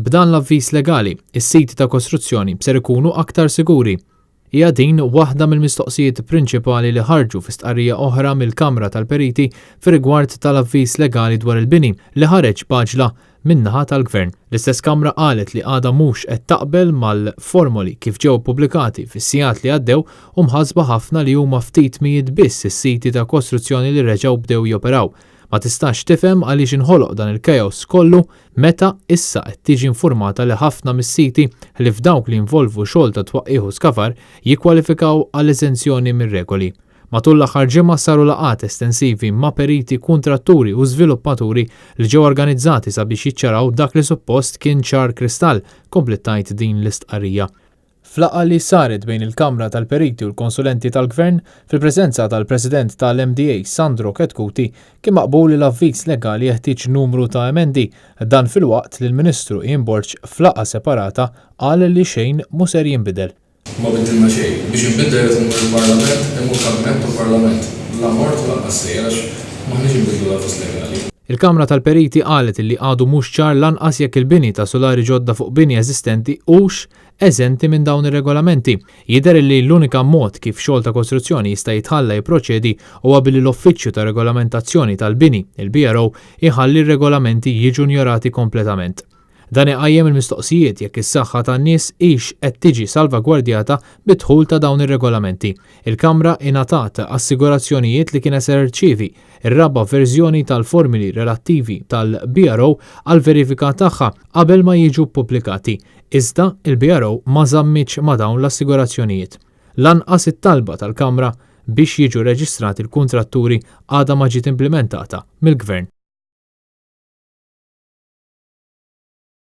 B'dan l-avviż legali, is-siti ta' kostruzzjoni ser ikunu aktar siguri. Hija din waħda mill-mistoqsijiet prinċipali li ħarġu fi stqarrija oħra mill-Kamra tal-Periti fir-rigward tal-avviż legali dwar il-bini li ħareġ paġla min-naħa tal-Gvern. L-istess Kamra qalet li għadha mhux qed taqbel mal-formoli kif ġew pubblikati fis-sigħat li għaddew u mħassba ħafna li huma ftit mijiet biss is-siti ta' kostruzzjoni li reġgħu bdew joperaw. Ma tistax tifhem għaliex inħoloq dan il-kajos kollu meta issa qed tiġi infurmata li ħafna mis-siti li f'dawk li involvu xogħol ta' twaqqih u skavar jikkwalifikaw għal eżenzjoni mir-regoli. Matul l-aħħar ġimgħa saru laqgħat estensivi ma' periti, kuntratturi u żviluppaturi li ġew organizzati sabiex jiċċaraw dak li suppost kien ċar kristall, komplittajt din l-istqarrija. F'laqgħa li saret bejn il-Kamra tal-Periti u l-konsulenti tal-Gvern fil-preżenza tal-President tal-MDA Sandro Ketkuti kien maqbul li l-avviż legali jeħtieġ numru ta' emendi, dan filwaqt li l-Ministru jinborġ f'laqgħa separata qal li xejn mhu ser jinbidel. Ma bidilna xejn, biex jinbidel il-Parlament, imur Kabinet u Parlament. La mort u lanqas għax maħniex inbidlu l-avviż legali. Il-Kamra tal-Periti qalet li għadu mhux ċar lanqas jekk il-bini ta' solari ġodda fuq bini eżistenti hux eżenti minn dawn ir-regolamenti. Jidher li l-unika mod kif xogħol ta' kostruzzjoni jista' jitħalla jipproċedi huwa billi l-Uffiċċju ta' Regolamentazzjoni tal-Bini, il-BRO, iħalli r-regolamenti jiġu njorati kompletament. Dan iqajjem il-mistoqsijiet jekk is-saħħa tan-nies hix qed tiġi salvagwardjata bid-dħul ta' dawn ir-regolamenti. Il-Kamra ingħatat assigurazzjonijiet li kien se jirċievi ir-raba' verżjoni tal-formuli relattivi tal-BRO għal verifika tagħha qabel ma jiġu ppubblikati. Iżda il-BRO ma żammitx ma' dawn l-assigurazzjonijiet. Lanqas it-talba tal-Kamra biex jiġu reġistrati l-kuntratturi għadha ma ġiet implementata mill-Gvern.